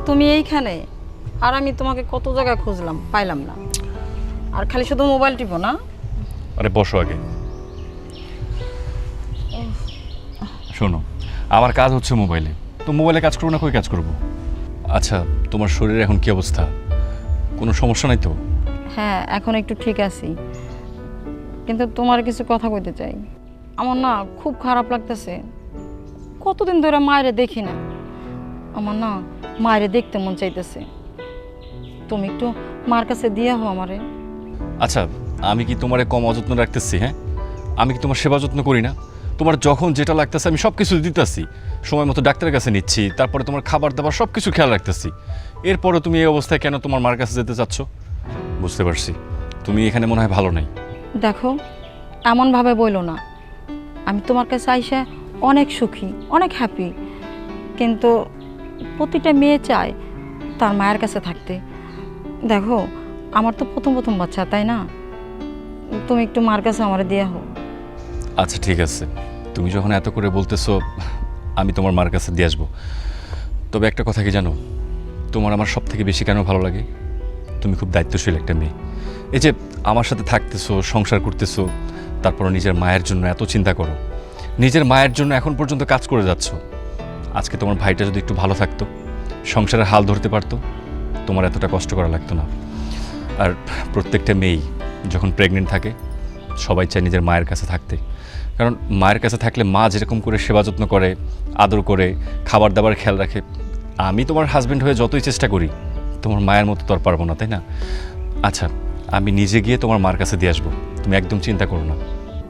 তুমি এইখানে, আর আমি তোমাকে কত জায়গায় খুঁজলাম, পাইলাম না। আর খালি শুধু মোবাইল টিপো না। আরে বসো আগে। শোনো, আমার কাজ হচ্ছে মোবাইলে, তো মোবাইলে কাজ করবো না কই কাজ করব? আচ্ছা, তোমার শরীরে এখন কি অবস্থা? কোনো সমস্যা নাই তো? হ্যাঁ, এখন একটু ঠিক আছি, কিন্তু তোমার কিছু কথা কইতে চাই। আমার না খুব খারাপ লাগতেছে, কতদিন ধরে মায়েরে দেখি না। আমার না মায়েরে দেখতে মন চাইতেছে, তুমি একটু মার কাছে দিয়ে হো আমারে। আচ্ছা, আমি কি তোমারে কম অযত্ন রাখতেছি? হ্যাঁ, আমি কি তোমার সেবা যত্ন করি না? তোমার যখন যেটা লাগতেছে আমি সব কিছু দিতেছি, সময় মতো ডাক্তারের কাছে নিচ্ছি, তারপরে তোমার খাবার দাবার সব কিছু খেয়াল রাখতেছি। এরপরও তুমি এই অবস্থায় কেন তোমার মার কাছে যেতে চাচ্ছ? বুঝতে পারছি, তুমি এখানে মনে হয় ভালো নাই। দেখো, এমনভাবে বইলো না, আমি তোমার কাছে আইসা অনেক সুখী, অনেক হ্যাপি, কিন্তু প্রতিটা মেয়ে চায় তার মায়ের কাছে থাকতে। দেখো, আমার তো প্রথম প্রথম বাচ্চা, তাই না? তুমি একটু মার কাছে আমার দিয়ে হো। আচ্ছা ঠিক আছে, তুমি যখন এত করে বলতেছো আমি তোমার মার কাছে দিয়ে আসবো। তবে একটা কথা কি জানো, তোমার আমার সব থেকে বেশি কেন ভালো লাগে? তুমি খুব দায়িত্বশীল একটা মেয়ে। এই যে আমার সাথে থাকতেছো, সংসার করতেছো, তারপর নিজের মায়ের জন্য এত চিন্তা করো, নিজের মায়ের জন্য এখন পর্যন্ত কাজ করে যাচ্ছ। আজকে তোমার ভাইটা যদি একটু ভালো থাকতো, সংসারের হাল ধরতে পারতো, তোমার এতটা কষ্ট করা লাগতো না। আর প্রত্যেকটা মেয়েই যখন প্রেগনেন্ট থাকে সবাই চায় নিজের মায়ের কাছে থাকতে, কারণ মায়ের কাছে থাকলে মা যেরকম করে সেবা যত্ন করে, আদর করে, খাবার দাবার খেয়াল রাখে। আমি তোমার হাজব্যান্ড হয়ে যতই চেষ্টা করি তোমার মায়ের মতো তো আর পারবো না, তাই না? আচ্ছা, আমি নিজে গিয়ে তোমার মার কাছে দিয়ে আসবো, তুমি একদম চিন্তা করো না।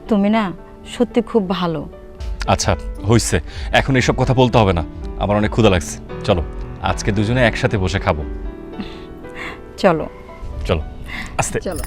তুমি না সত্যি খুব ভালো। আচ্ছা হইছে, এখন এসব কথা বলতে হবে না, আমার অনেক ক্ষুধা লাগছে। চলো আজকে দুজনে একসাথে বসে খাবো। চলো চলো আস্তে। চলো।